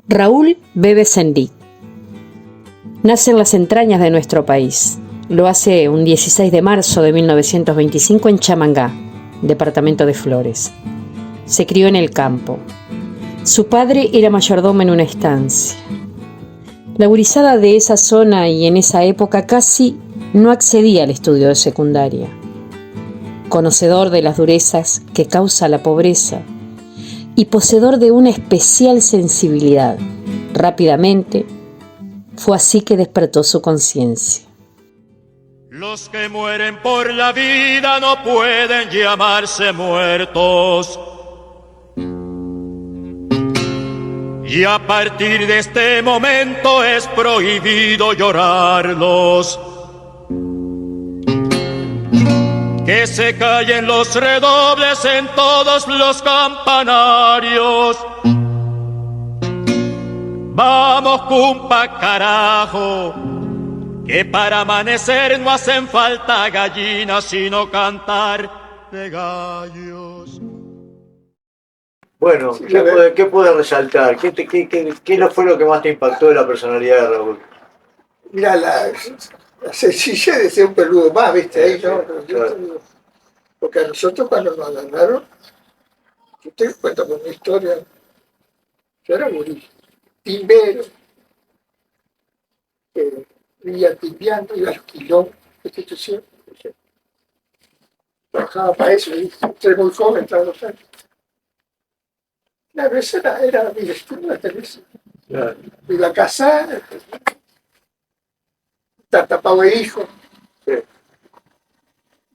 Raúl Bebe Sendik nace en las entrañas de nuestro país. Lo hace un 16 de marzo de 1925 en Chamangá, departamento de Flores. Se crió en el campo. Su padre era mayordomo en una estancia. La gurizada de esa zona y en esa época casi no accedía al estudio de secundaria. Conocedor de las durezas que causa la pobreza y poseedor de una especial sensibilidad, rápidamente fue así que despertó su conciencia. Los que mueren por la vida no pueden llamarse muertos. Y a partir de este momento es prohibido llorarlos. Que se callen los redobles en todos los campanarios. Vamos, cumpa, carajo, que para amanecer no hacen falta gallinas, sino cantar de gallos. Bueno, ¿qué puede resaltar? ¿Qué no fue lo que más te impactó de la personalidad de Raúl? Mira, la sencillez de ser un peludo más, ¿viste? Ahí, ¿no? Claro. Porque a nosotros cuando nos agarraron, yo te cuento con una historia, yo era gurí, timbero, vivía timbeando, iba al quilón, institución, trabajaba para eso, y entré muy joven, entraba a los años. Claro, ese era mi destino de televisión. Claro. Iba a casar, tapado de hijo. Sí.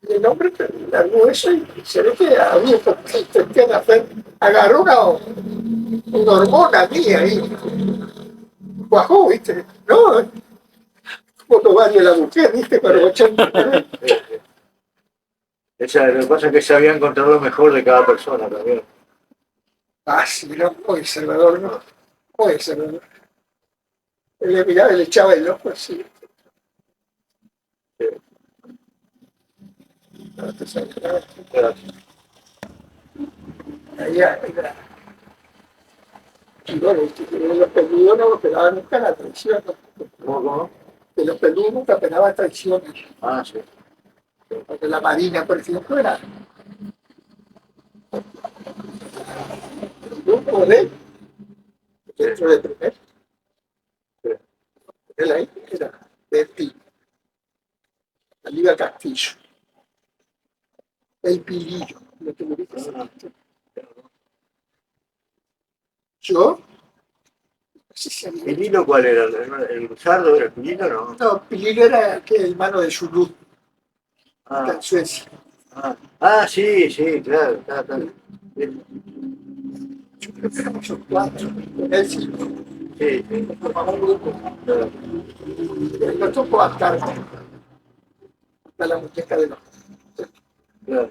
Y el hombre largó eso y se ve que había un poquito en hacer. Agarró una hormona mía ahí. Cuajó, ¿viste? No, como tomarle la mujer, ¿viste? Para 80. Lo que pasa es que sabía encontrar lo mejor de cada persona también. Ah, sí, no, muy observador, ¿no? Muy observador. Él le miraba y le echaba el ojo así. No te sabes nada. Claro. Allá, y bueno, los peludos no operaban nunca la traición, ¿no? ¿Cómo? Que los peludos nunca operaban traiciones. Ah, sí. Porque la Marina, por ejemplo, era un poder dentro del primer. Él ahí era de ti, la Liga Castillo, el Pilillo, lo que me dices. Yo, no sé si había... ¿Pilino cuál era? ¿El Luzardo era el Pilino no? No, Pilillo era que el hermano de Zulu, Ah, en Suecia. sí, claro. Yo creo que éramos los cuatro, él sí. Sí. Formamos un grupo. Nos tocó hasta la muñeca de los... Claro.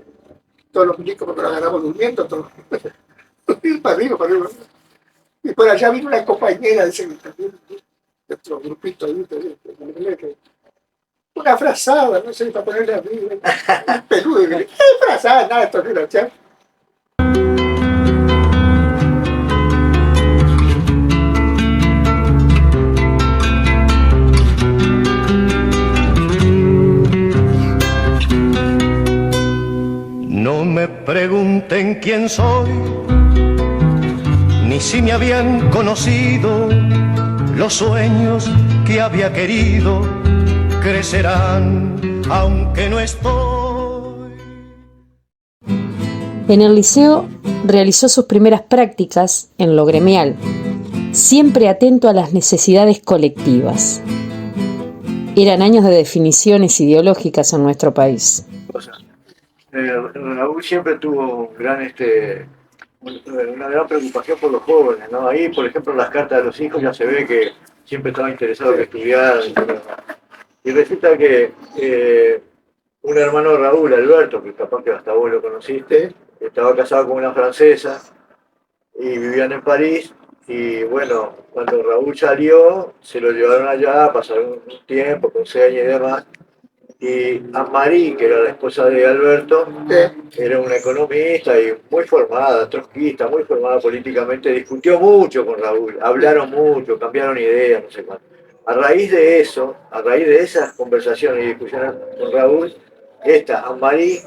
Todos los muñecos cuando lo agarramos durmiendo, todos. Para arriba, para arriba. Y por allá vino una compañera de ese también, de otro grupito ahí, una frazada, no sé, para ponerle arriba, un peludo, ¿qué frazada? Nada, esto no era ya. No me pregunten quién soy, ni si me habían conocido. Los sueños que había querido crecerán, aunque no estoy. En el liceo realizó sus primeras prácticas en lo gremial, siempre atento a las necesidades colectivas. Eran años de definiciones ideológicas en nuestro país. Raúl siempre tuvo una gran preocupación por los jóvenes, ¿no? Ahí, por ejemplo, en las cartas de los hijos ya se ve que siempre estaba interesado en estudiar. Y resulta que un hermano de Raúl, Alberto, que capaz que hasta vos lo conociste, estaba casado con una francesa y vivían en París. Y bueno, cuando Raúl salió, se lo llevaron allá, pasaron un tiempo con señas y demás. Y Amarí, que era la esposa de Alberto, era una economista y muy formada, trotskista, muy formada políticamente, discutió mucho con Raúl, hablaron mucho, cambiaron ideas, no sé cuánto. A raíz de eso, a raíz de esas conversaciones y discusiones con Raúl, esta Amarí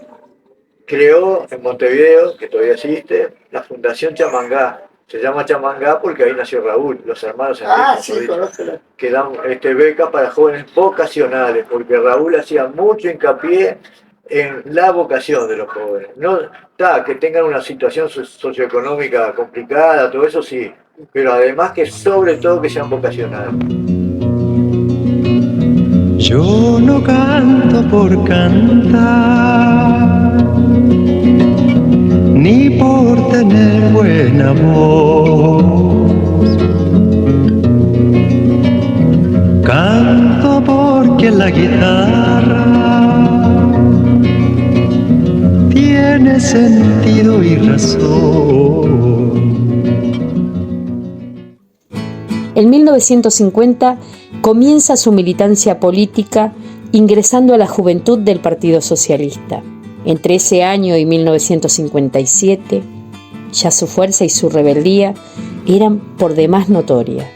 creó en Montevideo, que todavía existe, la Fundación Chamangá. Se llama Chamangá porque ahí nació Raúl, los hermanos Ah, Enrique, sí, conozco la... que dan becas para jóvenes vocacionales, porque Raúl hacía mucho hincapié en la vocación de los jóvenes. No que tengan una situación socioeconómica complicada, todo eso sí, pero además que sobre todo que sean vocacionales. Yo no canto por cantar, ni por tener buena voz. Canto porque la guitarra tiene sentido y razón. En 1950 comienza su militancia política ingresando a la juventud del Partido Socialista. Entre ese año y 1957, ya su fuerza y su rebeldía eran por demás notorias.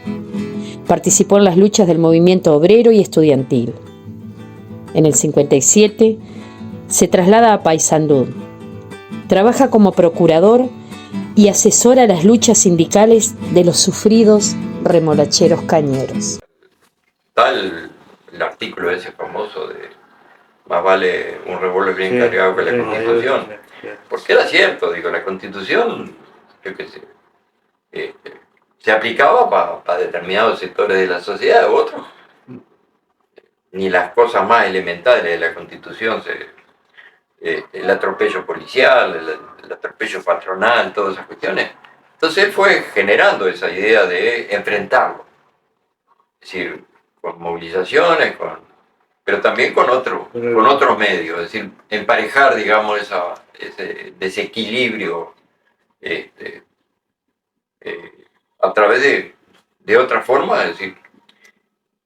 Participó en las luchas del movimiento obrero y estudiantil. En el 57 se traslada a Paysandú. Trabaja como procurador y asesora las luchas sindicales de los sufridos remolacheros cañeros. Está el artículo ese famoso de más vale un revólver bien cargado que la Constitución. Porque era cierto, digo, la Constitución, yo qué sé, se aplicaba para determinados sectores de la sociedad, otros. Ni las cosas más elementales de la Constitución, el atropello policial, el atropello patronal, todas esas cuestiones. Entonces él fue generando esa idea de enfrentarlo. Es decir, con movilizaciones, pero también con otros medios, es decir, emparejar, digamos, ese desequilibrio a través de otra forma, es decir,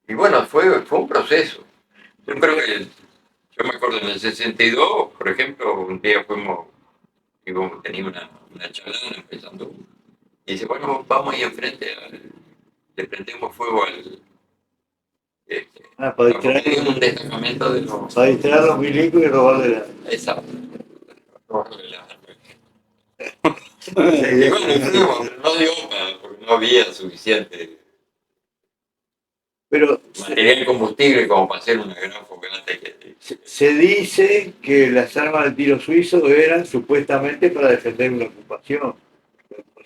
y bueno, fue un proceso. Yo creo que, yo me acuerdo en el 62, por ejemplo, un día tenía una charlana empezando, y dice, bueno, vamos ahí enfrente, le prendemos fuego Para distraer, un destacamento de los... para distraer a los milicos y robarle la... Exacto. Sí, Y bueno, no dio porque no había suficiente pero material combustible como para hacer una gran fogata. se dice que las armas del tiro suizo eran supuestamente para defender una ocupación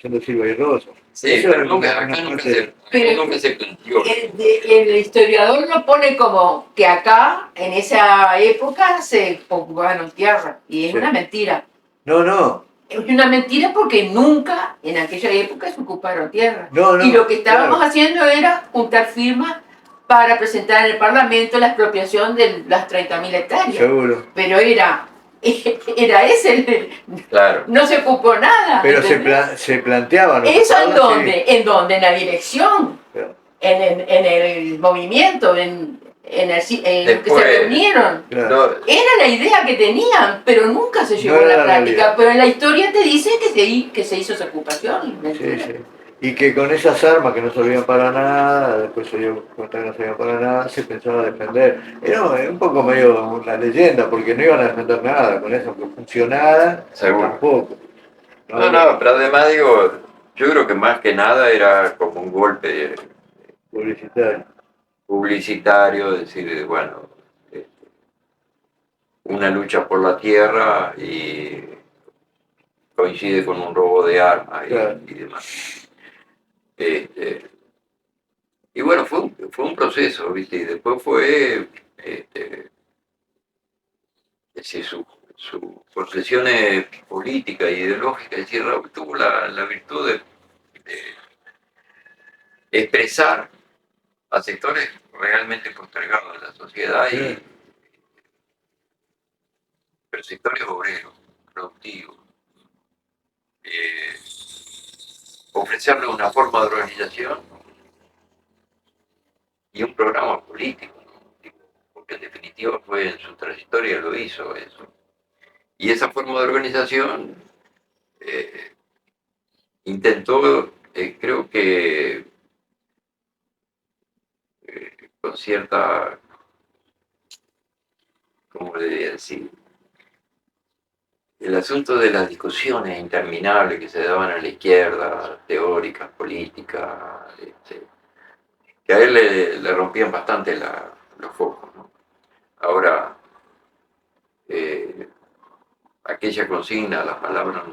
de Silva y Rosa. Sí, Eso pero era acá nunca Pero se planteó. el historiador lo pone como que acá, en esa época, se ocupaban tierra. Y es Sí. una mentira. No. Es una mentira porque nunca en aquella época se ocuparon tierra. No, Y lo que estábamos claro. haciendo era juntar firmas para presentar en el Parlamento la expropiación de las 30.000 hectáreas. Seguro. Pero era ese, Claro. no se ocupó nada. Pero se planteaba, ¿no? ¿Eso en dónde? Sí. ¿En dónde? En la dirección, Claro. en el movimiento, en los que se reunieron. Claro. Era la idea que tenían, pero nunca se llevó a la práctica. Pero en la historia te dice que se hizo esa ocupación. Sí. Y que con esas armas que no servían para nada, después se dio cuenta que no servían para nada, se pensaba defender. Era un poco medio una leyenda, porque no iban a defender nada con eso, que funcionara tampoco. No, pero además digo, yo creo que más que nada era como un golpe publicitario, decir, bueno, una lucha por la tierra y coincide con un robo de armas y demás. Y bueno, fue un proceso, ¿viste? Y después fue, sus concesiones políticas e ideológicas, es decir, Raúl tuvo la virtud de expresar a sectores realmente postergados de la sociedad, pero sectores obreros, productivos. Ofrecerle una forma de organización y un programa político, ¿no? Porque en definitiva definitiva fue en su trayectoria, lo hizo eso. Y esa forma de organización intentó, creo que con cierta, ¿cómo le diría decir? El asunto de las discusiones interminables que se daban a la izquierda, teóricas, políticas, que a él le rompían bastante los focos, ¿no? Ahora, aquella consigna, las palabras,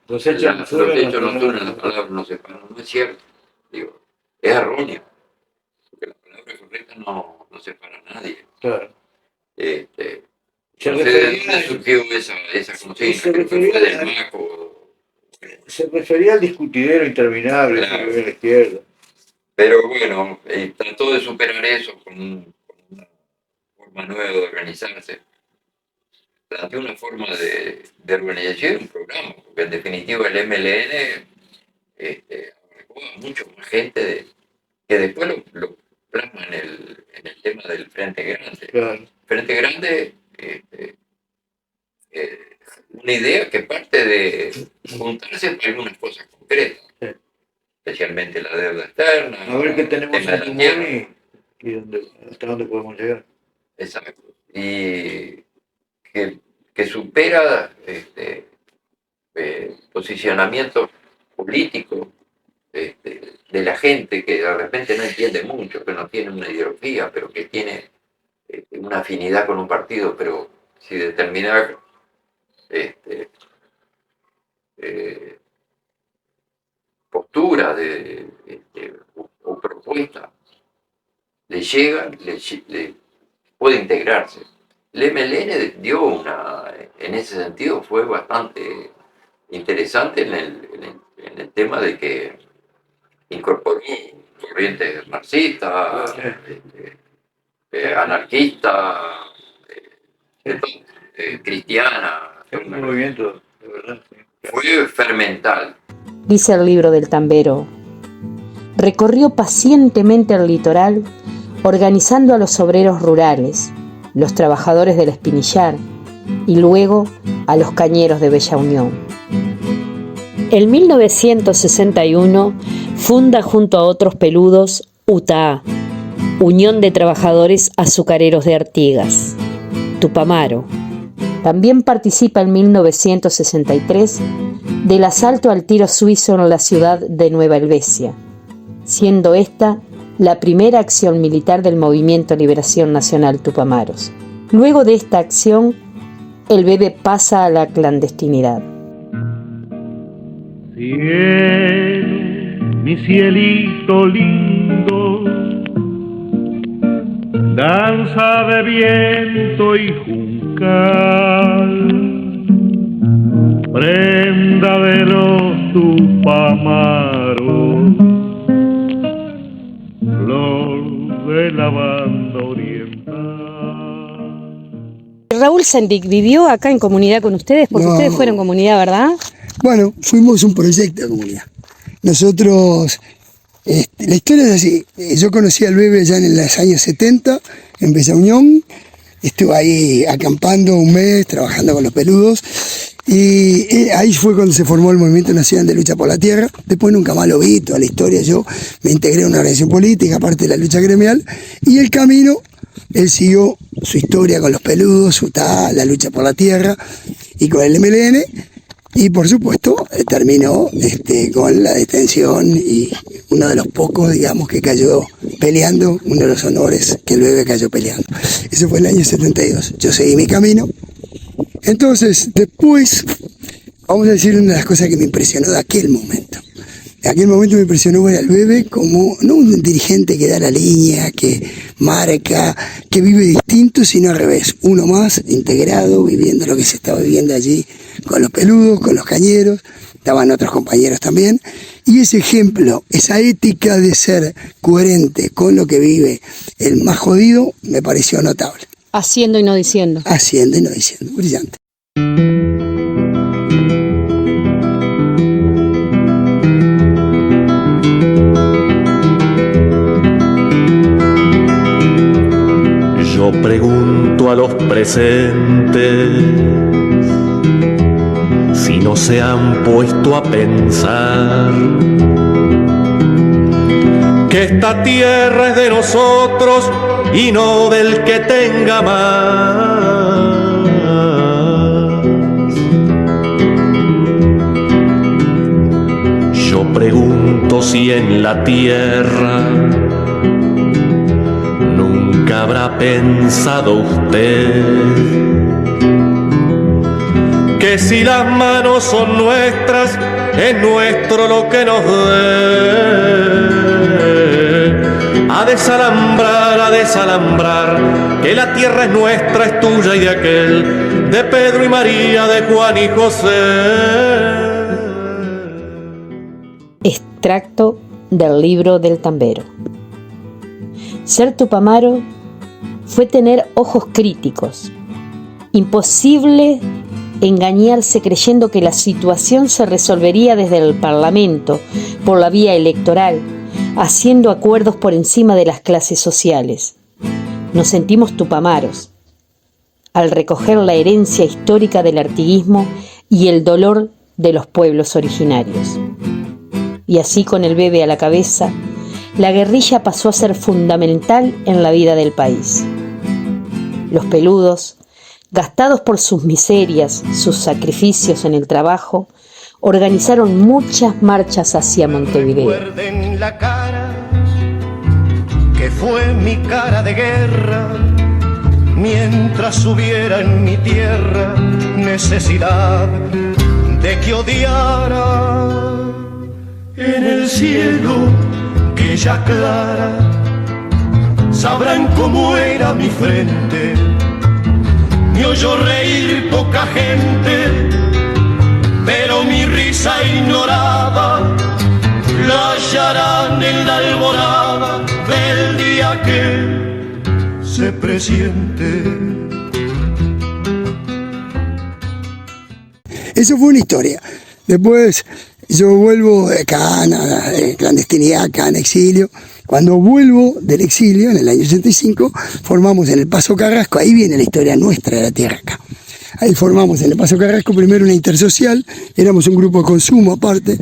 Los hechos no los hechos no suenan, las palabras no separan, no es cierto. Digo, es erróneo, porque las palabras correctas no separan a nadie. Claro. No sé de dónde surgió esa consigna, creo que fue del MACO. Se refería al discutidero interminable Claro. que vive en la izquierda. Pero bueno, trató de superar eso con una forma nueva de organizarse. Planteó una forma de organización, un programa, porque en definitiva el MLN abarcó a mucha más gente que después lo plasma en el tema del Frente Grande. Claro. Frente Grande, una idea que parte de juntarse para algunas cosas concretas, Sí. especialmente la deuda externa, A ver qué tenemos el tema de en la común tierra. y hasta dónde podemos llegar. Exacto. Y que supera posicionamientos políticos de la gente que de repente no entiende mucho, que no tiene una ideología, pero que tiene una afinidad con un partido, pero si determinar postura o propuesta le llega, le puede integrarse. El MLN dio en ese sentido fue bastante interesante en el tema de que incorporó corrientes marxistas, anarquistas, cristianas. Es un movimiento, de verdad. Sí. Fue fermental. Dice el libro del Tambero, recorrió pacientemente el litoral, organizando a los obreros rurales, los trabajadores del Espinillar y luego a los cañeros de Bella Unión. En 1961 funda junto a otros peludos UTA, Unión de Trabajadores Azucareros de Artigas, Tupamaro. También participa en 1963 del asalto al tiro suizo en la ciudad de Nueva Helvecia, siendo esta la primera acción militar del Movimiento Liberación Nacional Tupamaros. Luego de esta acción, el bebé pasa a la clandestinidad. Cielo, mi cielito lindo, danza de viento y juncal, prenda de los Tupamaros, flor de la banda oriental. Raúl Sendic vivió acá en comunidad con ustedes, porque No. ustedes fueron comunidad, ¿verdad? Bueno, fuimos un proyecto de comunidad. Nosotros, la historia es así. Yo conocí al bebé ya en los años 70, en Bella Unión. Estuve ahí acampando un mes, trabajando con los peludos. Y ahí fue cuando se formó el Movimiento Nacional de Lucha por la Tierra. Después nunca más lo vi, toda la historia. Yo me integré a una organización política, aparte de la lucha gremial. Y el camino, él siguió su historia con los peludos, la lucha por la tierra y con el MLN. Y por supuesto terminó con la detención y uno de los pocos, digamos, que cayó peleando, uno de los honores que el bebé cayó peleando. Eso fue el año 72. Yo seguí mi camino. Entonces, después, vamos a decir una de las cosas que me impresionó de aquel momento. En aquel momento me impresionó ver al bebé como, no un dirigente que da la línea, que marca, que vive distinto, sino al revés. Uno más, integrado, viviendo lo que se estaba viviendo allí con los peludos, con los cañeros, estaban otros compañeros también. Y ese ejemplo, esa ética de ser coherente con lo que vive el más jodido, me pareció notable. Haciendo y no diciendo. Haciendo y no diciendo, brillante. Yo pregunto presentes si no se han puesto a pensar que esta tierra es de nosotros y no del que tenga más. Yo pregunto si en la tierra nunca habrá pensado usted que si las manos son nuestras, es nuestro lo que nos dé. A desalambrar, que la tierra es nuestra, es tuya y de aquel, de Pedro y María, de Juan y José. Extracto del libro del tambero. Ser tupamaro fue tener ojos críticos. Imposible engañarse creyendo que la situación se resolvería desde el Parlamento, por la vía electoral, haciendo acuerdos por encima de las clases sociales. Nos sentimos tupamaros al recoger la herencia histórica del artiguismo y el dolor de los pueblos originarios. Y así, con el bebé a la cabeza, la guerrilla pasó a ser fundamental en la vida del país. Los peludos, gastados por sus miserias, sus sacrificios en el trabajo, organizaron muchas marchas hacia Montevideo. Recuerden la cara que fue mi cara de guerra, mientras hubiera en mi tierra necesidad de que odiara. En el cielo que ya aclara, sabrán cómo era mi frente. Me oyó reír poca gente, pero mi risa ignorada la hallarán en la alborada del día que se presiente. Eso fue una historia. Después yo vuelvo acá, en clandestinidad, acá en exilio. Cuando vuelvo del exilio, en el año 85, formamos en el Paso Carrasco, ahí viene la historia nuestra de la tierra acá. Ahí formamos en el Paso Carrasco primero una intersocial, éramos un grupo de consumo aparte,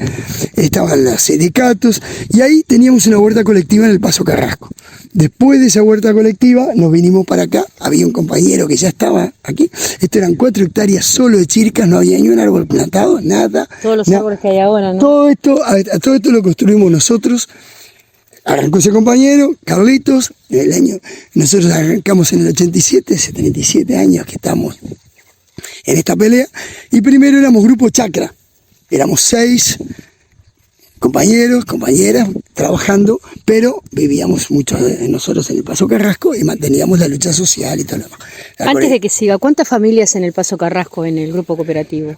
estaban los sindicatos, y ahí teníamos una huerta colectiva en el Paso Carrasco. Después de esa huerta colectiva nos vinimos para acá, había un compañero que ya estaba aquí, esto eran 4 hectáreas solo de chircas, no había ni un árbol plantado, nada. Todos los árboles que hay ahora, ¿no? Todo esto lo construimos nosotros. Arrancó ese compañero, Carlitos, nosotros arrancamos en el 87, hace 37 años que estamos en esta pelea, y primero éramos grupo Chacra, éramos 6 compañeros, compañeras, trabajando, pero vivíamos muchos de nosotros en el Paso Carrasco y manteníamos la lucha social y todo lo demás. Antes de que siga, ¿cuántas familias en el Paso Carrasco en el grupo cooperativo?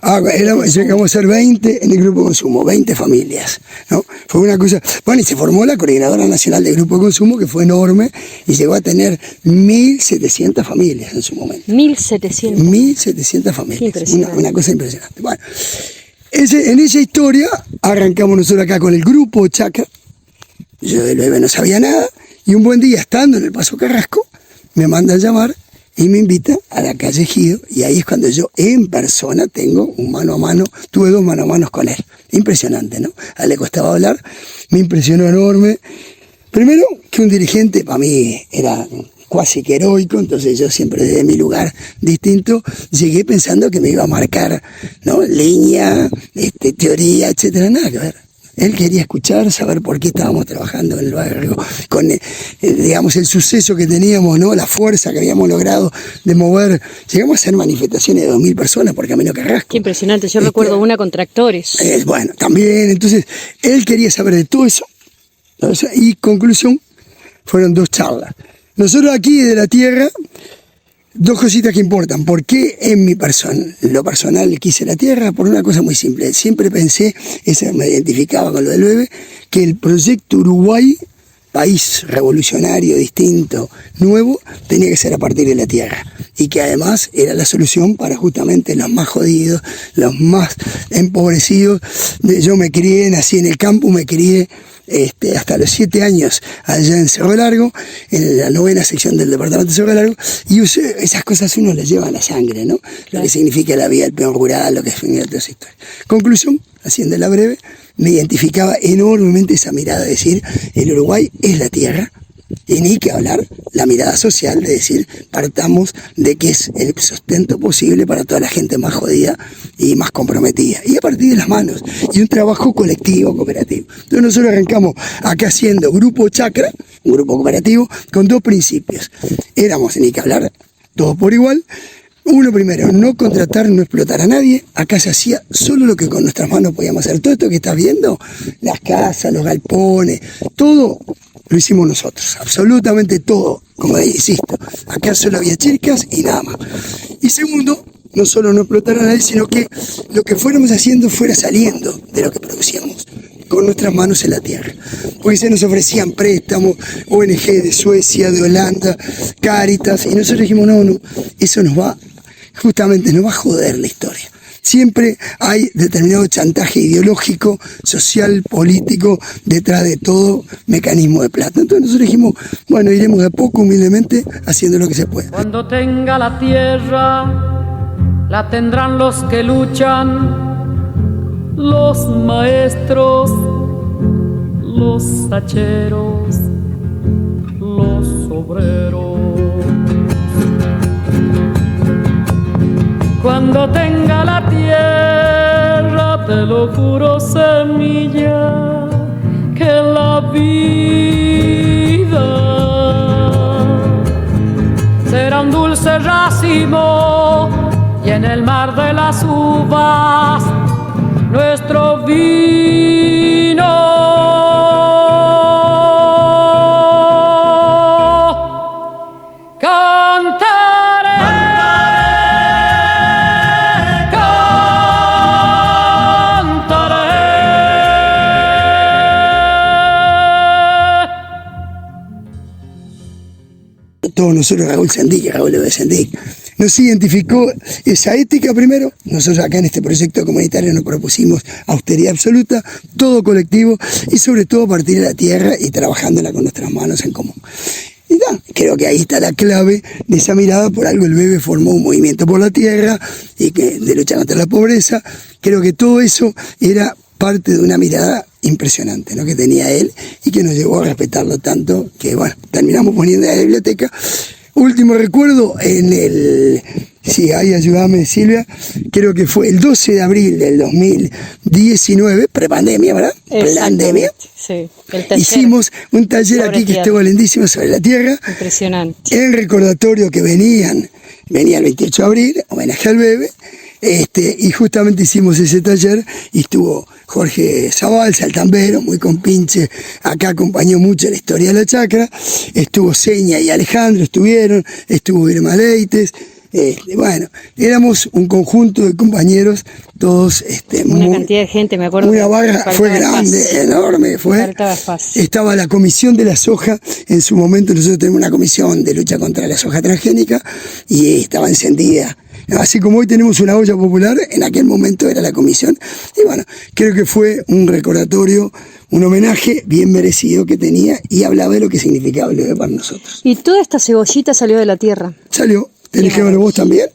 Llegamos a ser 20 en el grupo consumo, 20 familias, ¿no? Fue una cosa, bueno, y se formó la Coordinadora Nacional de Grupo de Consumo, que fue enorme, y llegó a tener 1.700 familias en su momento. 1.700. 1.700 familias, una cosa impresionante. Bueno, en esa historia arrancamos nosotros acá con el grupo Chacra. Yo del bebé no sabía nada, y un buen día, estando en el Paso Carrasco, me manda a llamar y me invita a la calle Ejido, y ahí es cuando yo en persona tengo un mano a mano, tuve 2 mano a manos con él. Impresionante, ¿no? A él le costaba hablar, me impresionó enorme. Primero, que un dirigente para mí era casi que heroico, entonces yo siempre desde mi lugar distinto llegué pensando que me iba a marcar, ¿no? Línea, teoría, etcétera, nada que ver. Él quería escuchar, saber por qué estábamos trabajando en el barrio, con digamos el suceso que teníamos, ¿no? La fuerza que habíamos logrado de mover. Llegamos a hacer manifestaciones de 2.000 personas por Camino Carrasco. Qué impresionante, yo recuerdo una con tractores. Bueno, también, entonces él quería saber de todo eso, ¿no? Y conclusión, fueron 2 charlas. Nosotros aquí de la tierra, 2 cositas que importan. ¿Por qué en lo personal quise la tierra? Por una cosa muy simple. Siempre pensé, me identificaba con lo del bebé, que el proyecto Uruguay, país revolucionario, distinto, nuevo, tenía que ser a partir de la tierra. y que además era la solución para justamente los más jodidos, los más empobrecidos. Yo me crié, nací en el campo, me crié hasta los 7 años allá en Cerro Largo, en la 9ª sección del departamento de Cerro Largo, y esas cosas uno las lleva a la sangre, ¿no? Lo que significa la vida del peón rural, lo que significa todas esas historias. Conclusión, haciéndola breve, me identificaba enormemente esa mirada de decir, el Uruguay es la tierra, y ni que hablar la mirada social de decir, partamos de que es el sustento posible para toda la gente más jodida y más comprometida. Y a partir de las manos, y un trabajo colectivo, cooperativo. Entonces nosotros arrancamos acá siendo Grupo Chacra, un grupo cooperativo, con 2 principios. Éramos, ni que hablar, todos por igual. Uno primero, no contratar, no explotar a nadie. Acá se hacía solo lo que con nuestras manos podíamos hacer. Todo esto que estás viendo, las casas, los galpones, todo lo hicimos nosotros, absolutamente todo, como insisto, acá solo había chircas y nada más. Y segundo, no solo no explotar a nadie, sino que lo que fuéramos haciendo fuera saliendo de lo que producíamos, con nuestras manos en la tierra. Porque se nos ofrecían préstamos, ONG de Suecia, de Holanda, Cáritas, y nosotros dijimos, no, eso nos va a joder la historia. Siempre hay determinado chantaje ideológico, social, político, detrás de todo mecanismo de plata. Entonces nosotros dijimos, bueno, iremos de a poco, humildemente, haciendo lo que se pueda. Cuando tenga la tierra, la tendrán los que luchan, los maestros, los hacheros, los obreros. Cuando tenga la tierra, te lo juro, semilla, que la vida será un dulce racimo y en el mar de las uvas nuestro vino. Todos nosotros, Raúl López Sendic, nos identificó esa ética primero. Nosotros acá en este proyecto comunitario nos propusimos austeridad absoluta, todo colectivo y sobre todo partir de la tierra y trabajándola con nuestras manos en común. Y creo que ahí está la clave de esa mirada. Por algo el BEBE formó un movimiento por la tierra y de lucha contra la pobreza. Creo que todo eso era parte de una mirada impresionante, ¿no?, que tenía él y que nos llevó a respetarlo tanto que, bueno, terminamos poniendo en la biblioteca. Último recuerdo, ayúdame Silvia, creo que fue el 12 de abril del 2019, prepandemia, ¿verdad? Pandemia. Sí, hicimos un taller aquí que estuvo lindísimo sobre la tierra. Impresionante. En recordatorio que venía el 28 de abril, homenaje al BEBE. Y justamente hicimos ese taller y estuvo Jorge Zabal, saltambero, muy compinche, acá acompañó mucho la historia de la chacra, estuvo Seña y Alejandro, estuvo Irma Leites, bueno, éramos un conjunto de compañeros, todos, una cantidad de gente, me acuerdo. Una vaga fue grande, enorme, fue. Estaba la comisión de la soja, en su momento nosotros tenemos una comisión de lucha contra la soja transgénica y estaba encendida. Así como hoy tenemos una olla popular, en aquel momento era la comisión. Y bueno, creo que fue un recordatorio, un homenaje bien merecido que tenía y hablaba de lo que significaba el BEBE para nosotros. Y toda esta cebollita salió de la tierra. Salió. ¿Tenés que ver vos también?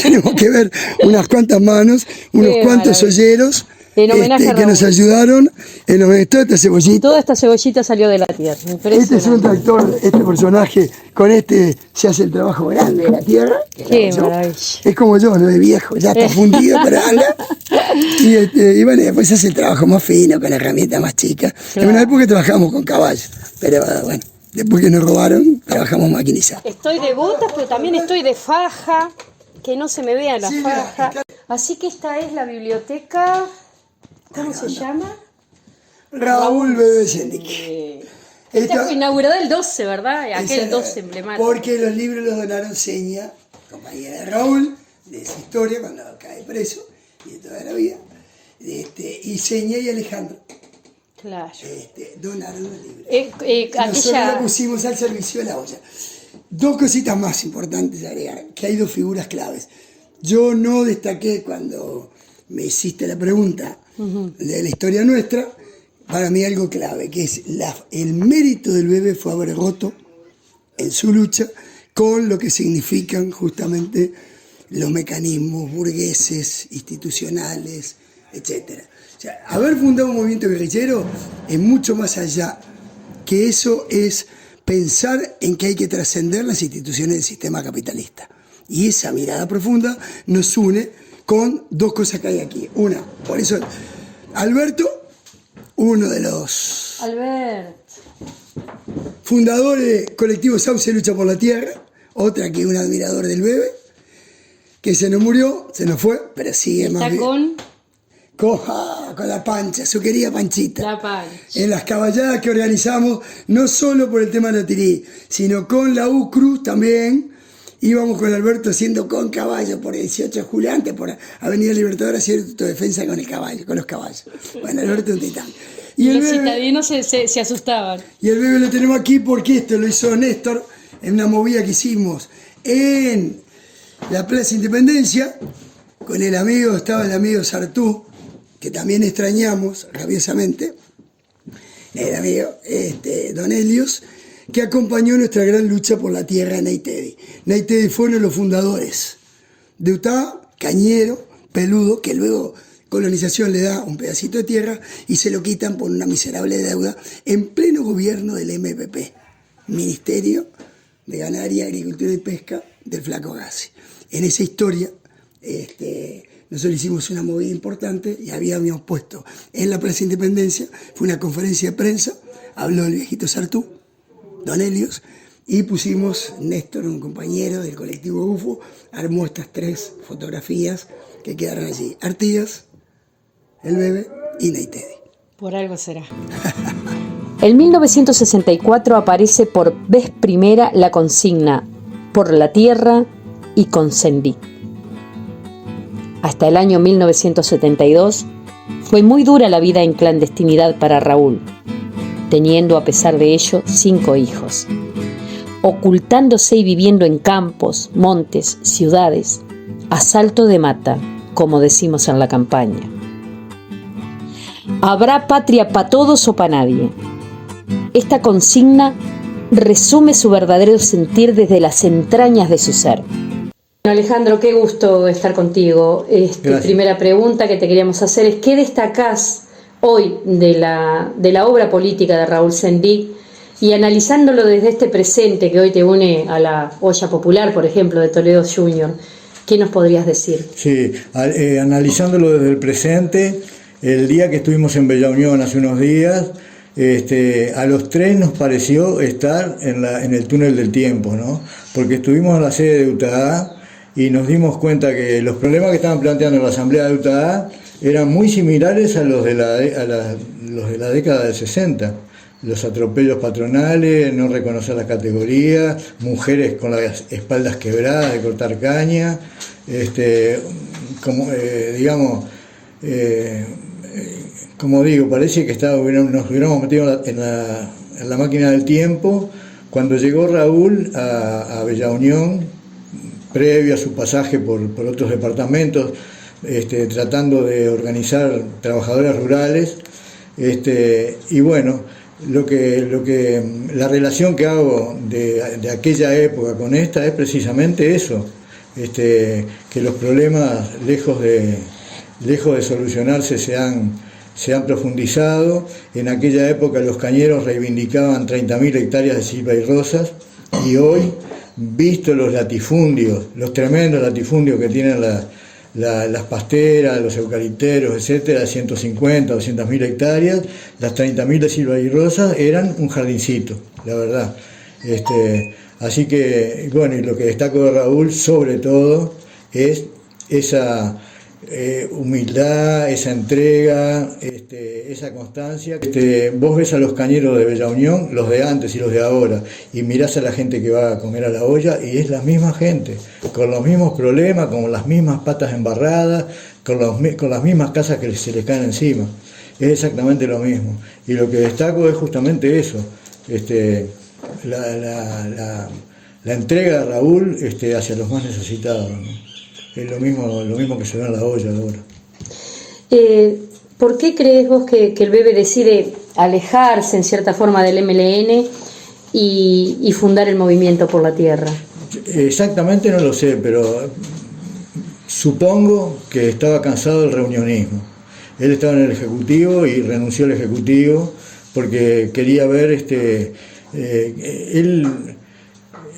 Tenemos que ver unas cuantas manos, unos cuantos olleros que nos ayudaron en toda esta cebollita. Toda esta cebollita salió de la tierra. Este es un tractor, este personaje, con se hace el trabajo grande de la tierra. Qué maravilla. Es como yo, no de viejo, ya está fundido, pero anda. Y bueno, después se hace el trabajo más fino, con herramientas más chicas. Claro. En una época trabajamos con caballos, pero bueno. Después que nos robaron, trabajamos maquinizados. Estoy de botas, pero también estoy de faja, que no se me vea la faja. Así que esta es la biblioteca, ¿cómo se llama? Raúl Bebe Sendic. Esta fue inaugurada el 12, ¿verdad? Aquel 12 emblemático. Porque los libros los donaron Seña, compañera de Raúl, de su historia, cuando cae preso, y de toda la vida. Y Seña y Alejandro. Claro. Donaron los libros. Nosotros lo pusimos al servicio de la olla. Dos cositas más importantes agregar, que hay dos figuras claves. Yo no destaqué cuando me hiciste la pregunta de la historia nuestra, para mí algo clave, que es el mérito del bebé fue haber roto en su lucha con lo que significan justamente los mecanismos burgueses, institucionales, etc. O sea, haber fundado un movimiento guerrillero es mucho más allá que eso, es pensar en que hay que trascender las instituciones del sistema capitalista. Y esa mirada profunda nos une con dos cosas que hay aquí. Una, por eso Alberto, uno de los fundadores del colectivo Sauce Lucha por la Tierra, otra que un admirador del bebé, que se nos murió, se nos fue, pero sigue más bien. Con la Pancha, su querida Panchita. La Pancha. En las caballadas que organizamos, no solo por el tema de la Tirí, sino con la UCRUZ también. Íbamos con Alberto haciendo con caballo por el 18 de julio, antes por Avenida Libertador, haciendo autodefensa con el caballo, con los caballos. Bueno, Alberto es un titán. Y los citadinos se asustaban. Y el bebé lo tenemos aquí porque esto lo hizo Néstor en una movida que hicimos en la Plaza Independencia. Con el amigo, estaba el amigo Sartú, que también extrañamos rabiosamente, el amigo Don Helios, que acompañó nuestra gran lucha por la tierra en Naitedi. Naitedi fue uno de los fundadores de Utah, cañero, peludo, que luego colonización le da un pedacito de tierra y se lo quitan por una miserable deuda en pleno gobierno del MPP, Ministerio de Ganadería, Agricultura y Pesca del Flaco Gassi. En esa historia, nosotros hicimos una movida importante y habíamos puesto en la Plaza Independencia, fue una conferencia de prensa, habló el viejito Sartú, Don Helios, y pusimos Néstor, un compañero del colectivo UFO, armó estas tres fotografías que quedaron allí: Artigas, el bebé y Naitedi. Por algo será. En 1964 aparece por vez primera la consigna "Por la tierra y con Sendí". Hasta el año 1972 fue muy dura la vida en clandestinidad para Raúl, teniendo a pesar de ello 5 hijos, ocultándose y viviendo en campos, montes, ciudades, a salto de mata, como decimos en la campaña. ¿Habrá patria para todos o para nadie? Esta consigna resume su verdadero sentir desde las entrañas de su ser. Alejandro, qué gusto estar contigo. Primera pregunta que te queríamos hacer es: ¿qué destacás hoy de la obra política de Raúl Sendí? Y analizándolo desde este presente que hoy te une a la olla popular, por ejemplo, de Toledo Junior, ¿qué nos podrías decir? Sí, analizándolo desde el presente, el día que estuvimos en Bella Unión hace unos días, a los 3 nos pareció estar en el túnel del tiempo, ¿no? Porque estuvimos en la sede de UTAA y nos dimos cuenta que los problemas que estaban planteando en la asamblea de UTAA eran muy similares a los de la década del 60. Los atropellos patronales, no reconocer las categorías, mujeres con las espaldas quebradas de cortar caña, como digo, parece que nos hubiéramos metido en la máquina del tiempo cuando llegó Raúl a Bella Unión, previo a su pasaje por otros departamentos, tratando de organizar trabajadores rurales, y bueno, la relación que hago de aquella época con esta es precisamente eso, que los problemas lejos de solucionarse se han profundizado. En aquella época los cañeros reivindicaban 30.000 hectáreas de silva y rosas, y hoy, visto los latifundios, los tremendos latifundios que tienen las pasteras, los eucalipteros, etcétera, 150, 200.000 hectáreas, las 30.000 de silva y rosas eran un jardincito, la verdad. Así que, bueno, y lo que destaco de Raúl, sobre todo, es esa humildad, esa entrega, esa constancia. Vos ves a los cañeros de Bella Unión, los de antes y los de ahora, y mirás a la gente que va a comer a la olla, y es la misma gente, con los mismos problemas, con las mismas patas embarradas, con las mismas casas que se les caen encima. Es exactamente lo mismo. Y lo que destaco es justamente eso, la entrega de Raúl hacia los más necesitados, ¿no? Es lo mismo que se ve en la olla de ahora. ¿Por qué crees vos que el Bebe decide alejarse en cierta forma del MLN y fundar el Movimiento por la Tierra? Exactamente no lo sé, pero supongo que estaba cansado del reunionismo. Él estaba en el Ejecutivo y renunció al Ejecutivo porque quería ver, él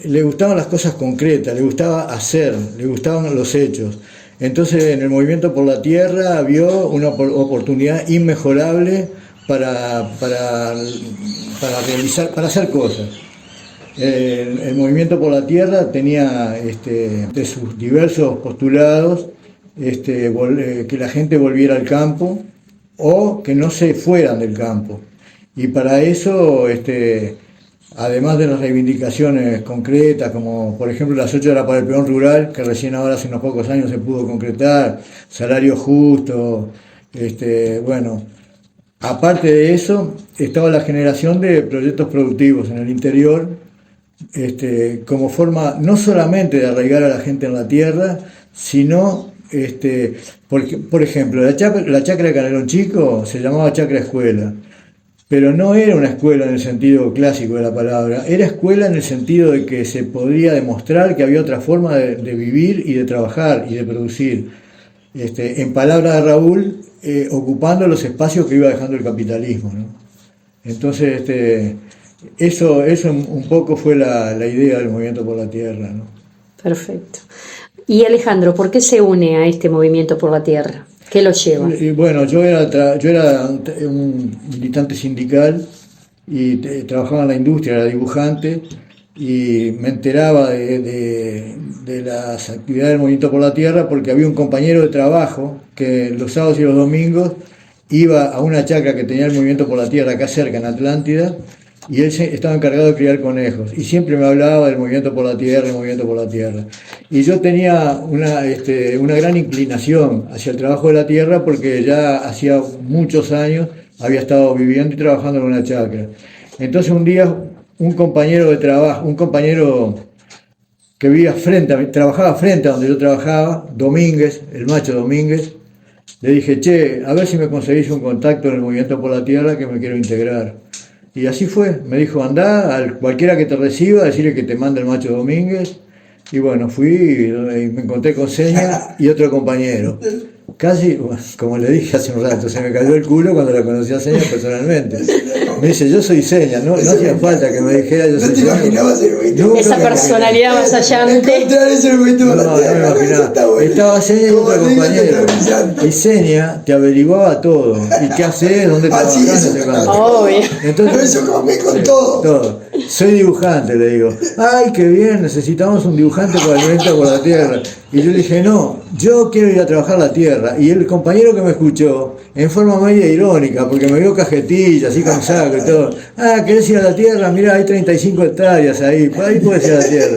le gustaban las cosas concretas, le gustaba hacer, le gustaban los hechos. Entonces en el Movimiento por la Tierra vio una oportunidad inmejorable para realizar, para hacer cosas. El Movimiento por la Tierra tenía de sus diversos postulados que la gente volviera al campo o que no se fueran del campo. Y para eso, además de las reivindicaciones concretas, como por ejemplo las 8 horas para el peón rural, que recién ahora hace unos pocos años se pudo concretar, salario justo, bueno, aparte de eso, estaba la generación de proyectos productivos en el interior, como forma no solamente de arraigar a la gente en la tierra, sino, porque, por ejemplo, la chacra de Canelón Chico se llamaba Chacra Escuela, pero no era una escuela en el sentido clásico de la palabra, era escuela en el sentido de que se podría demostrar que había otra forma de vivir y de trabajar y de producir. En palabras de Raúl, ocupando los espacios que iba dejando el capitalismo, ¿no? Entonces, eso un poco fue la idea del Movimiento por la Tierra, ¿no? Perfecto. Y Alejandro, ¿por qué se une a este Movimiento por la Tierra? ¿Qué lo lleva? Bueno, yo era un militante sindical y trabajaba en la industria, era dibujante y me enteraba de las actividades del Movimiento por la Tierra porque había un compañero de trabajo que los sábados y los domingos iba a una chacra que tenía el Movimiento por la Tierra acá cerca, en Atlántida, y él estaba encargado de criar conejos y siempre me hablaba del Movimiento por la Tierra, el Movimiento por la Tierra. Y yo tenía una gran inclinación hacia el trabajo de la tierra porque ya hacía muchos años había estado viviendo y trabajando en una chacra. Entonces un día un compañero de trabajo, un compañero que vivía trabajaba frente a donde yo trabajaba, Domínguez, el macho Domínguez, le dije, che, a ver si me conseguís un contacto en el Movimiento por la Tierra que me quiero integrar. Y así fue, me dijo, andá, a cualquiera que te reciba, decirle que te manda el macho Domínguez. Y bueno, fui y me encontré con Seña y otro compañero. Casi, como le dije hace un rato, se me cayó el culo cuando la conocí a Seña personalmente. Me dice, yo soy Seña, no hacía falta que me dijera yo soy Seña. Esa personalidad avasallante. No me imaginaba. Estaba Seña y otro compañero. Y Seña te averiguaba todo. ¿Y qué haces? ¿Dónde trabajás? Obvio. Entonces, eso comí con todo. Soy dibujante, le digo. Ay, qué bien, necesitamos un dibujante para el Movimiento por la Tierra. Y yo le dije, no, yo quiero ir a trabajar la tierra. Y el compañero que me escuchó, en forma media irónica, porque me vio cajetilla, así con saco y todo. ¿Querés ir a la tierra? Mirá, hay 35 hectáreas ahí puedes ir a la tierra.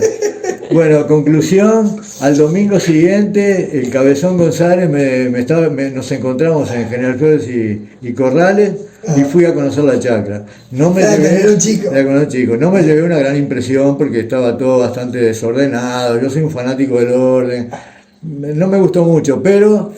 Bueno, conclusión, al domingo siguiente, el Cabezón González nos encontramos en General Flores y Corrales, y fui a conocer la chacra. No me llevé una gran impresión porque estaba todo bastante desordenado, yo soy un fanático del orden, no me gustó mucho, pero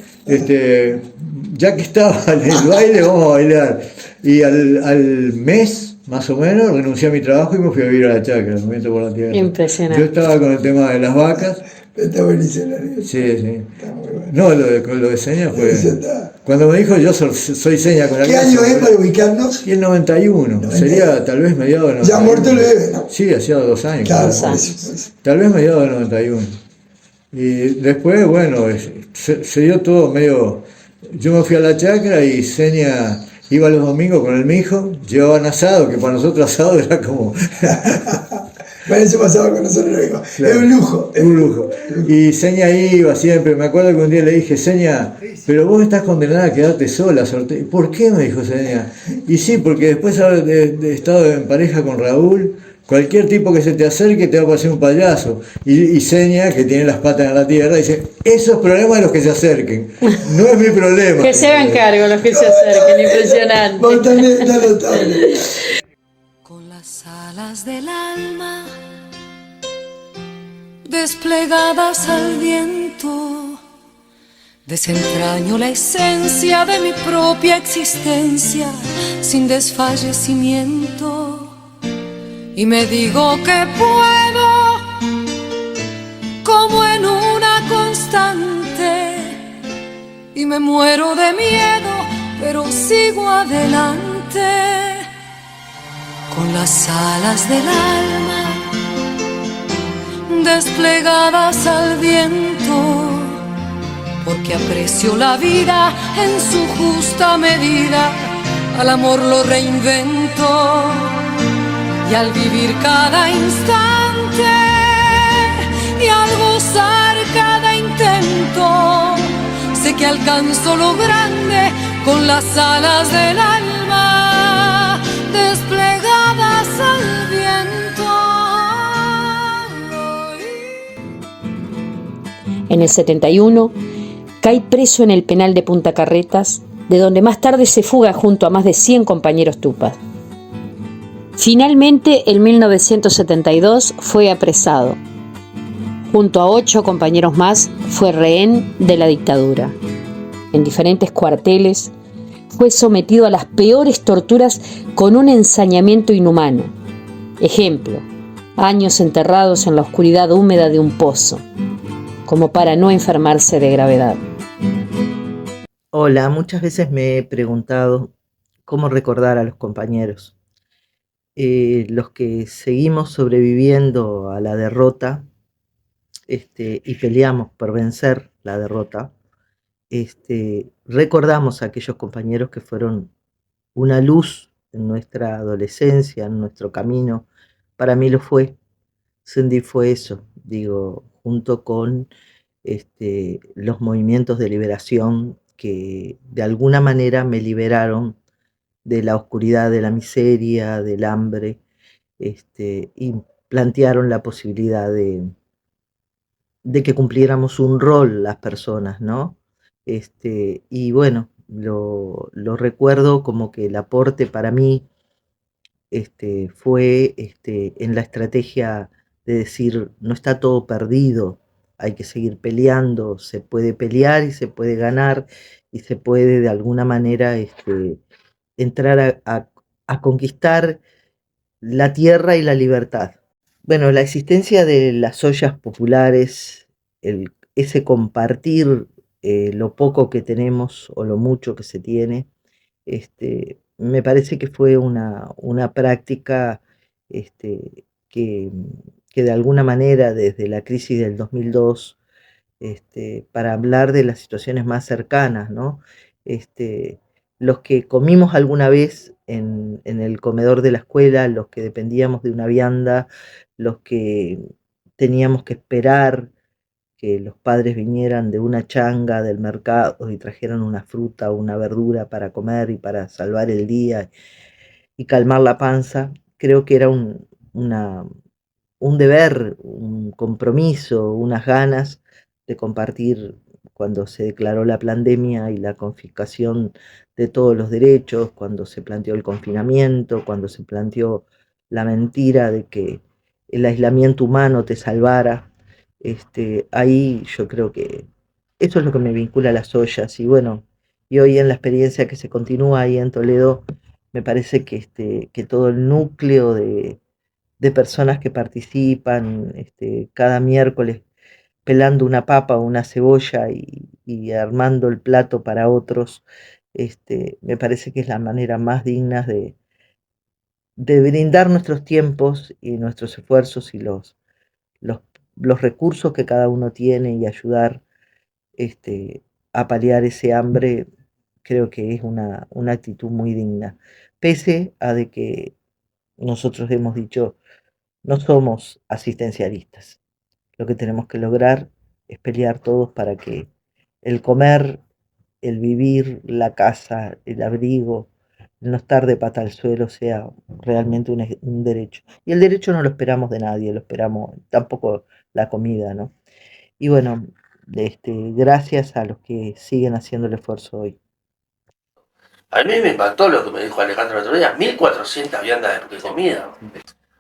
ya que estaba en el baile, vamos a bailar. Y al mes, más o menos, renuncié a mi trabajo y me fui a vivir a la chacra, el Movimiento por la Tierra. Impresionante. Yo estaba con el tema de las vacas. Está buenísimo. Sí. Está muy bueno. No, lo de Seña fue... Cuando me dijo yo soy Seña con la... ¿Qué año es para ubicarnos? Y el 91. Sería tal vez mediados del 91. Ya muerto lo debe, ¿no? Sí, hacía 2 años. Claro, tal vez mediados del 91. Y después, bueno, se dio todo medio... Yo me fui a la chacra y Seña iba los domingos con el mijo, llevaban asado, que para nosotros asado era como... Bueno, eso pasaba con nosotros, claro. Es un lujo. Un lujo. Y Seña iba siempre. Me acuerdo que un día le dije, Seña, pero vos estás condenada a quedarte sola. ¿Por qué? Me dijo Seña. Y sí, porque después de estado en pareja con Raúl, cualquier tipo que se te acerque te va a parecer un payaso. Y Seña, que tiene las patas en la tierra, dice, esos problemas de los que se acerquen. No es mi problema. Que se hagan cargo los que se acerquen. Impresionante. Vos también está notable. Con las alas del alma desplegadas al viento. Desentraño la esencia de mi propia existencia sin desfallecimiento y me digo que puedo, como en una constante, y me muero de miedo, pero sigo adelante con las alas del alma desplegadas al viento. Porque aprecio la vida en su justa medida, al amor lo reinvento y al vivir cada instante y al gozar cada intento, sé que alcanzo lo grande con las alas del alma desplegadas al viento. En el 71 cae preso en el penal de Punta Carretas, de donde más tarde se fuga junto a más de 100 compañeros tupas. Finalmente, en 1972 fue apresado. Junto a 8 compañeros más, fue rehén de la dictadura. En diferentes cuarteles, fue sometido a las peores torturas con un ensañamiento inhumano. Ejemplo, años enterrados en la oscuridad húmeda de un pozo, como para no enfermarse de gravedad. Hola, muchas veces me he preguntado cómo recordar a los compañeros. Los que seguimos sobreviviendo a la derrota y peleamos por vencer la derrota, recordamos a aquellos compañeros que fueron una luz en nuestra adolescencia, en nuestro camino. Para mí lo fue. Sendy fue eso, digo, junto con los movimientos de liberación que de alguna manera me liberaron de la oscuridad, de la miseria, del hambre, y plantearon la posibilidad de que cumpliéramos un rol las personas, ¿no? Y bueno, lo recuerdo como que el aporte para mí fue en la estrategia de decir, no está todo perdido, hay que seguir peleando, se puede pelear y se puede ganar y se puede de alguna manera entrar a conquistar la tierra y la libertad. Bueno, la existencia de las ollas populares, ese compartir lo poco que tenemos o lo mucho que se tiene, me parece que fue una práctica que de alguna manera desde la crisis del 2002, para hablar de las situaciones más cercanas, ¿no? Los que comimos alguna vez en el comedor de la escuela, los que dependíamos de una vianda, los que teníamos que esperar que los padres vinieran de una changa del mercado y trajeran una fruta o una verdura para comer y para salvar el día y calmar la panza, creo que era un deber, un compromiso, unas ganas de compartir cuando se declaró la pandemia y la confiscación de todos los derechos, cuando se planteó el confinamiento, cuando se planteó la mentira de que el aislamiento humano te salvara. Ahí yo creo que eso es lo que me vincula a las ollas. Y bueno, y hoy en la experiencia que se continúa ahí en Toledo, me parece que todo el núcleo de personas que participan cada miércoles pelando una papa o una cebolla y armando el plato para otros, me parece que es la manera más digna de brindar nuestros tiempos y nuestros esfuerzos y los recursos que cada uno tiene y ayudar a paliar ese hambre. Creo que es una actitud muy digna, pese a de que nosotros hemos dicho no somos asistencialistas. Lo que tenemos que lograr es pelear todos para que el comer, el vivir, la casa, el abrigo, el no estar de pata al suelo sea realmente un derecho. Y el derecho no lo esperamos de nadie, lo esperamos tampoco la comida, ¿no? Y bueno, gracias a los que siguen haciendo el esfuerzo hoy. A mí me impactó lo que me dijo Alejandro el otro día, 1400 viandas de comida.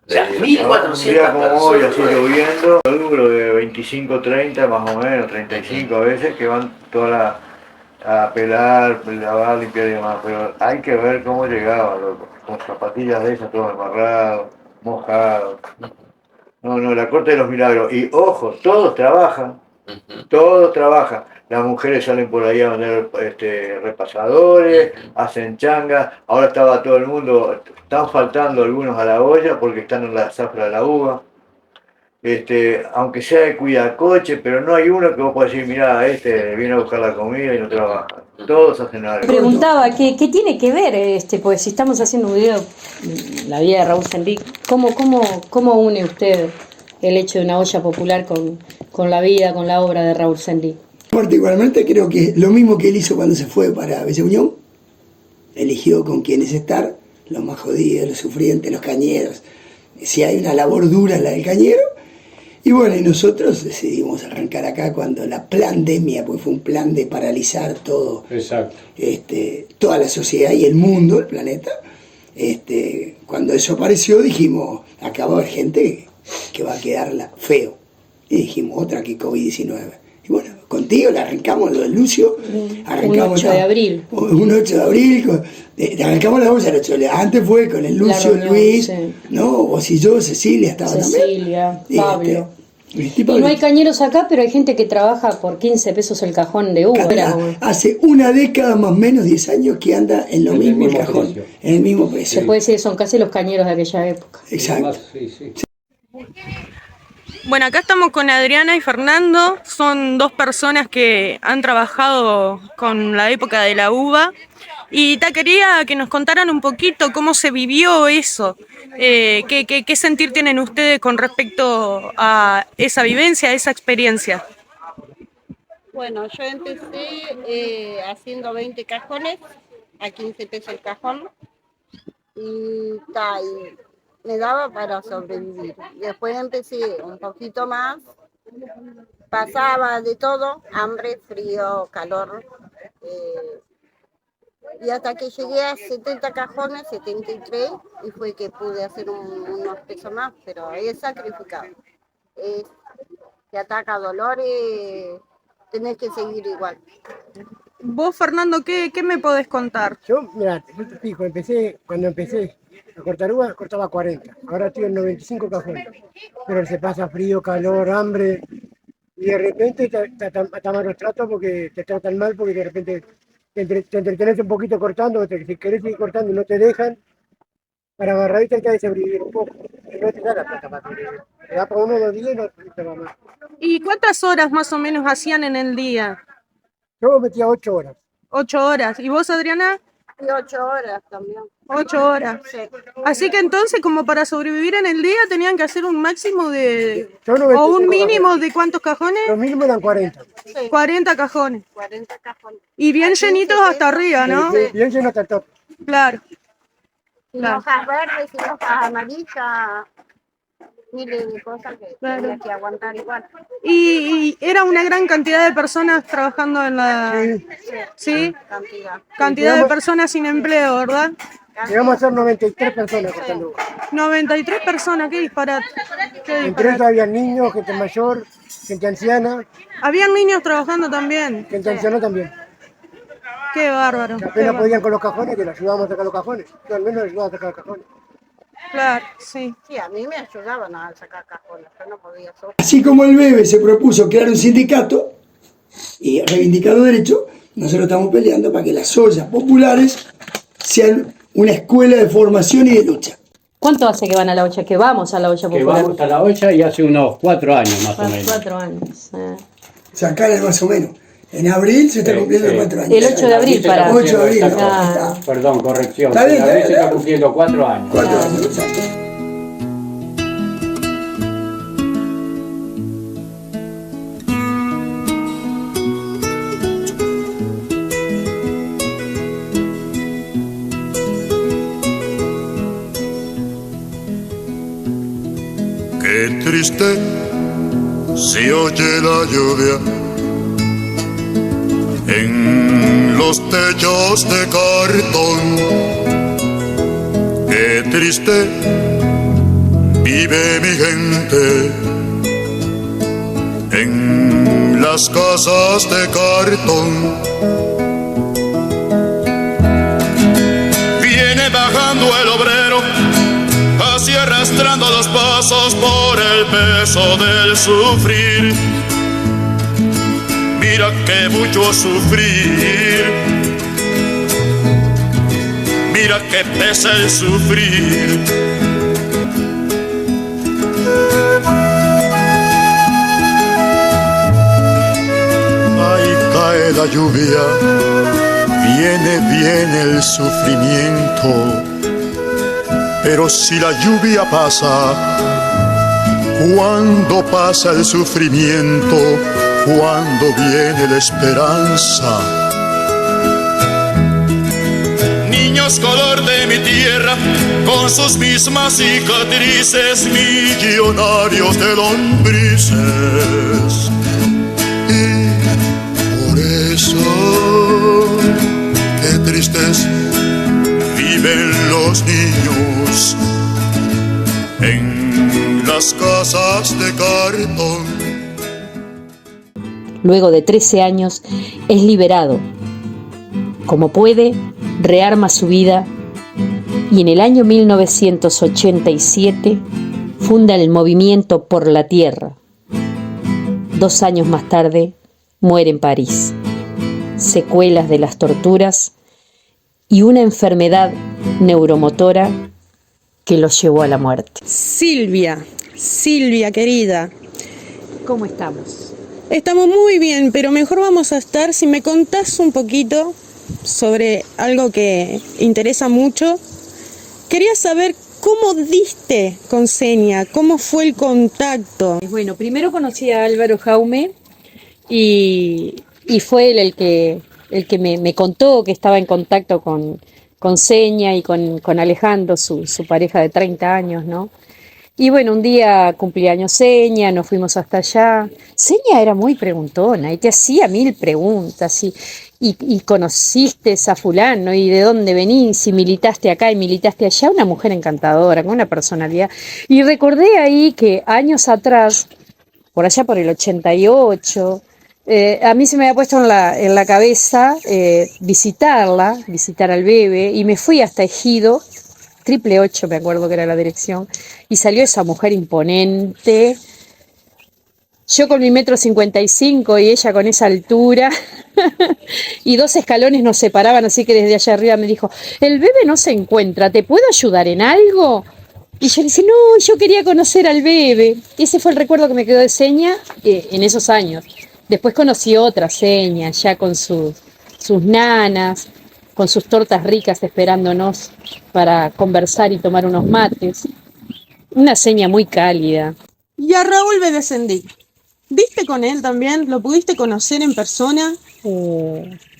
O sea, Un 1400 día como hoy, así personas. lloviendo, seguro de 25, 30 más o menos, 35 a veces, que van todas a pelar, lavar, limpiar y demás. Pero hay que ver cómo llegaba, loco, con zapatillas de esas, todos embarrados, mojados. No, la corte de los milagros. Y ojo, todos trabajan. Todos trabajan. Las mujeres salen por ahí a vender repasadores, hacen changas. Ahora estaba todo el mundo, están faltando algunos a la olla porque están en la zafra de la uva. Aunque sea de cuidacoche, pero no hay uno que vos puedas decir, mirá, viene a buscar la comida y no trabaja. Todos hacen algo. Preguntaba, ¿qué tiene que ver, pues si estamos haciendo un video, la vida de Raúl Sendic, ¿cómo une usted el hecho de una olla popular con la vida, con la obra de Raúl Sendic? Particularmente creo que lo mismo que él hizo cuando se fue para Bella Unión, eligió con quiénes estar, los más jodidos, los sufrientes, los cañeros. Si hay una labor dura, la del cañero. Y bueno, y nosotros decidimos arrancar acá cuando la pandemia, pues fue un plan de paralizar todo. Exacto. Toda la sociedad y el mundo, el planeta. Cuando eso apareció dijimos, acá va a haber gente que va a quedarla feo. Y dijimos, otra que COVID-19. Y bueno, contigo le arrancamos lo de Lucio. Un 8 de abril. Un 8 de abril. Arrancamos la bolsa de 8 de abril. Antes fue con el Lucio, reunión, Luis, sí. ¿no? Vos y yo, Cecilia estaba Cecilia, también. Pablo. Y no hay cañeros acá, pero hay gente que trabaja por 15 pesos el cajón de uva. Hace una década, más o menos 10 años, que anda en lo mismo el cajón, precio. En el mismo precio. Se puede decir que son casi los cañeros de aquella época. Exacto. Sí. Bueno, acá estamos con Adriana y Fernando, son dos personas que han trabajado con la época de la uva y quería que nos contaran un poquito cómo se vivió eso, qué sentir tienen ustedes con respecto a esa vivencia, a esa experiencia. Bueno, yo empecé haciendo 20 cajones, a 15 pesos el cajón, y me daba para sobrevivir. Después empecé un poquito más, pasaba de todo, hambre, frío, calor, y hasta que llegué a 70 cajones, 73, y fue que pude hacer unos pesos más, pero es sacrificado. Te ataca dolores, tenés que seguir igual. Vos, Fernando, ¿qué me podés contar? Yo, mira, te fijo, cuando empecé a cortar uva, cortaba 40. Ahora estoy en 95 cajones. Pero se pasa frío, calor, hambre. Y de repente te malos tratos porque te tratan mal, porque de repente te entretenés un poquito cortando, si querés seguir cortando y no te dejan, para agarrar y tratar de sobrevivir un poco. No te da la plata para sobrevivir. Te da para 1 o 2 días y no te va mal. ¿Y cuántas horas más o menos hacían en el día? Yo metía 8 horas. 8 horas. ¿Y vos, Adriana? Y 8 horas también. 8 horas. Sí. Así que entonces, como para sobrevivir en el día, tenían que hacer un máximo de... o un mínimo de ¿cuántos cajones? Los mínimos eran 40. Sí. 40 cajones. 40 cajones. Y bien llenitos hasta arriba, ¿no? Bien lleno hasta el top. Claro. Sin hojas verdes, sin hojas amarillas, miles de cosas que tenía que aguantar igual. Y era una gran cantidad de personas trabajando en la... ¿Sí? Cantidad de personas sin empleo, ¿verdad? Llegamos a ser 93 personas cortando. 93 personas, qué disparate. Entre ellos había niños, gente mayor, gente anciana. Habían niños trabajando también. Gente anciana también. Qué bárbaro. Que apenas podían con los cajones, que les ayudábamos a sacar los cajones. Yo al menos les ayudaba a sacar los cajones. Claro, sí. Sí, a mí me ayudaban a sacar cajones, yo no podía solo. Así como el BEBE se propuso crear un sindicato y reivindicar los derechos, nosotros estamos peleando para que las ollas populares sean una escuela de formación y de lucha. ¿Cuánto hace que van a la olla? Que vamos a la olla Que popular. vamos a la olla y hace unos 4 años más o menos. 4 años. Sacar más o menos. En abril se está cumpliendo 4 años. El 8 de abril para... 8 de abril, Perdón, corrección. Está bien, En abril se está cumpliendo 4 años. 4 años, exacto. Qué triste se oye la lluvia en los techos de cartón. Qué triste vive mi gente en las casas de cartón. Viene bajando el obrero, así arrastrando los pasos por el peso del sufrir. Mira que mucho sufrir, mira que pesa el sufrir. Ahí cae la lluvia, viene el sufrimiento, pero si la lluvia pasa, cuando pasa el sufrimiento, cuando viene la esperanza. Niños color de mi tierra, con sus mismas cicatrices, millonarios de lombrices. Y por eso, qué tristes viven los niños en las casas de cartón. Luego de 13 años, es liberado. Como puede, rearma su vida y en el año 1987 funda el Movimiento por la Tierra. 2 años más tarde, muere en París. Secuelas de las torturas y una enfermedad neuromotora que lo llevó a la muerte. Silvia querida. ¿Cómo estamos? Estamos muy bien, pero mejor vamos a estar si me contás un poquito sobre algo que interesa mucho. Quería saber cómo diste con Senia, cómo fue el contacto. Bueno, primero conocí a Álvaro Jaume y fue él el que me contó que estaba en contacto con Senia y con Alejandro, su pareja de 30 años, ¿no? Y bueno, un día cumpleaños Senia, nos fuimos hasta allá. Senia era muy preguntona y te hacía 1000 preguntas y conociste a fulano y de dónde venís y militaste acá y militaste allá. Una mujer encantadora, con una personalidad. Y recordé ahí que años atrás, por allá por el 88, a mí se me había puesto en la cabeza visitar al bebé y me fui hasta Ejido, 888 me acuerdo que era la dirección, y salió esa mujer imponente, yo con mi 1,55 m y ella con esa altura, y 2 escalones nos separaban, así que desde allá arriba me dijo, el bebé no se encuentra, ¿te puedo ayudar en algo? Y yo le dije, no, yo quería conocer al bebé. Y ese fue el recuerdo que me quedó de Senia en esos años. Después conocí otra Senia, ya con sus nanas, con sus tortas ricas esperándonos para conversar y tomar unos mates. Una Senia muy cálida. Y a Raúl Bedesendí, ¿viste con él también? ¿Lo pudiste conocer en persona?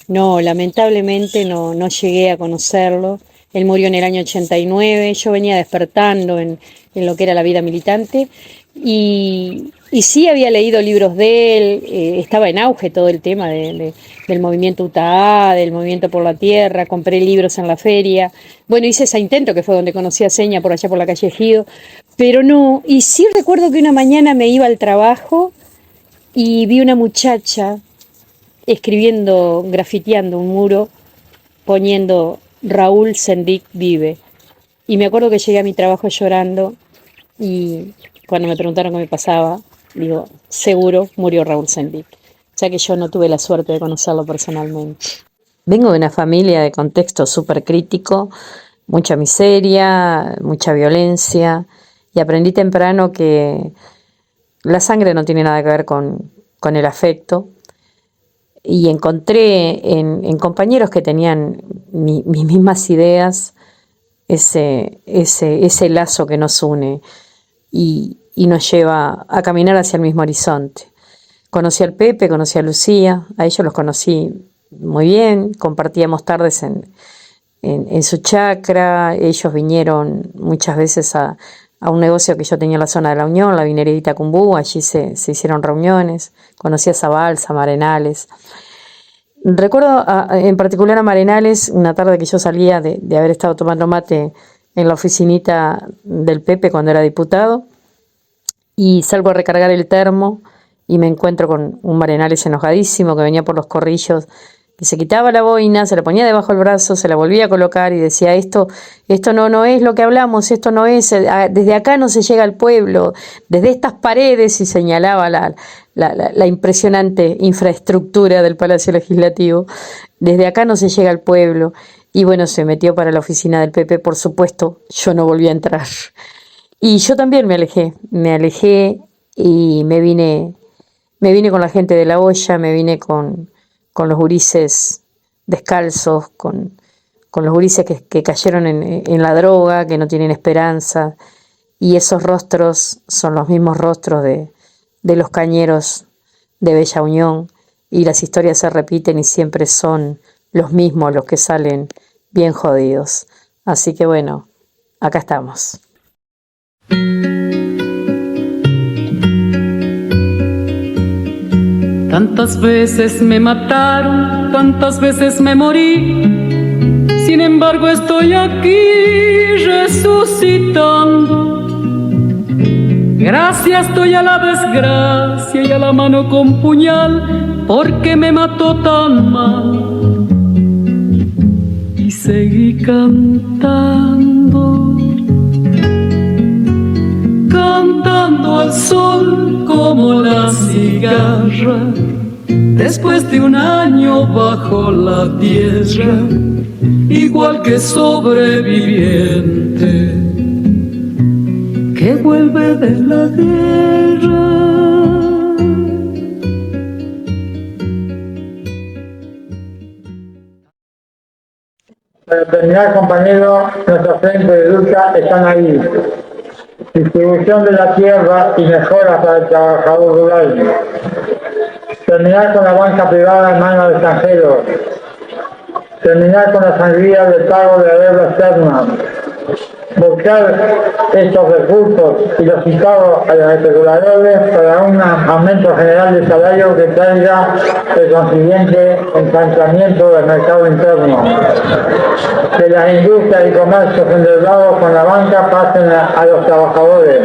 No, lamentablemente no llegué a conocerlo. Él murió en el año 89, yo venía despertando en lo que era la vida militante y sí había leído libros de él, estaba en auge todo el tema del movimiento UTAA, del movimiento por la tierra, compré libros en la feria, bueno, hice ese intento que fue donde conocí a Senia por allá por la calle Ejido, pero no, y sí recuerdo que una mañana me iba al trabajo y vi una muchacha escribiendo, grafiteando un muro, poniendo Raúl Sendic vive. Y me acuerdo que llegué a mi trabajo llorando y cuando me preguntaron qué me pasaba, digo, seguro murió Raúl Sendic. Ya que yo no tuve la suerte de conocerlo personalmente. Vengo de una familia de contexto súper crítico, mucha miseria, mucha violencia, y aprendí temprano que la sangre no tiene nada que ver con el afecto. Y encontré en compañeros que tenían mis mismas ideas ese lazo que nos une y nos lleva a caminar hacia el mismo horizonte. Conocí al Pepe, conocí a Lucía, a ellos los conocí muy bien, compartíamos tardes en su chacra, ellos vinieron muchas veces a un negocio que yo tenía en la zona de La Unión, la vinería de Itacumbú, allí se hicieron reuniones, conocí a Zabalza, Marenales. Recuerdo en particular a Marenales, una tarde que yo salía de haber estado tomando mate en la oficinita del Pepe cuando era diputado, y salgo a recargar el termo y me encuentro con un Marenales enojadísimo que venía por los corrillos, que se quitaba la boina, se la ponía debajo del brazo, se la volvía a colocar y decía, esto no es lo que hablamos, esto no es, desde acá no se llega al pueblo, desde estas paredes, y señalaba la impresionante infraestructura del Palacio Legislativo, desde acá no se llega al pueblo. Y bueno, se metió para la oficina del Pepe, por supuesto, yo no volví a entrar. Y yo también me alejé y me vine con la gente de la olla, me vine con los gurises descalzos, con los gurises que cayeron en la droga, que no tienen esperanza, y esos rostros son los mismos rostros de los cañeros de Bella Unión, y las historias se repiten y siempre son los mismos los que salen bien jodidos. Así que bueno, acá estamos. Tantas veces me mataron, tantas veces me morí, sin embargo estoy aquí resucitando. Gracias estoy a la desgracia y a la mano con puñal, porque me mató tan mal. Y seguí cantando, cantando al sol como la cigarra, después de un año bajo la tierra, igual que sobreviviente que vuelve de la guerra. Para terminar, compañeros, nuestros frentes de lucha están ahí. Distribución de la tierra y mejoras para el trabajador rural. Terminar con la banca privada en manos de extranjeros. Terminar con la sangría del pago de la deuda externa. Buscar estos recursos y los citados a los especuladores para un aumento general de salario que traiga el consiguiente ensanchamiento del mercado interno. Que las industrias y comercios endeudados con la banca pasen a los trabajadores.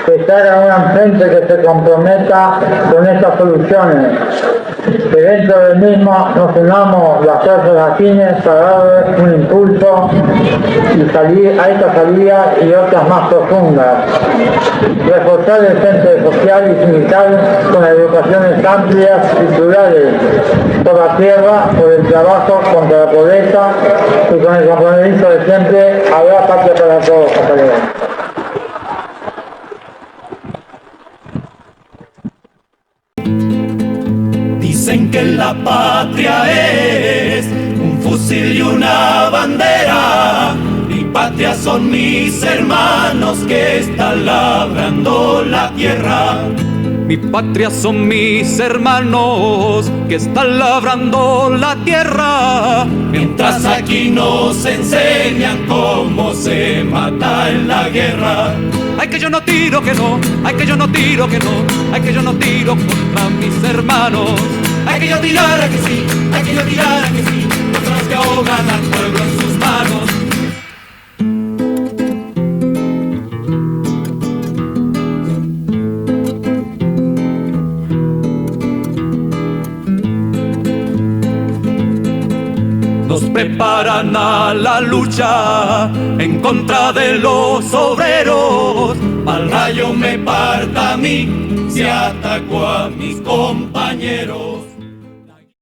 Que se haga un frente que se comprometa con estas soluciones. Que dentro del mismo nos unamos las fuerzas afines para dar un impulso y salir a esta salida y otras más profundas. Reforzar el centro social y sindical con educaciones amplias y plurales por la tierra, por el trabajo contra la pobreza y con el compromiso de siempre habrá patria para todos, compañeros. Dicen que la patria es un fusil y una bandera. Mi patria son mis hermanos que están labrando la tierra. Mi patria son mis hermanos que están labrando la tierra. Mientras aquí nos enseñan cómo se mata en la guerra. Ay, que yo no tiro, que no, ay, que yo no tiro, que no, ay, que yo no tiro contra mis hermanos. Hay que yo tirara que sí, hay que yo tirara que sí, contra los que ahogan al pueblo en sus manos. Nos preparan a la lucha en contra de los obreros. Al rayo me parta a mí, se atacó a mis compañeros.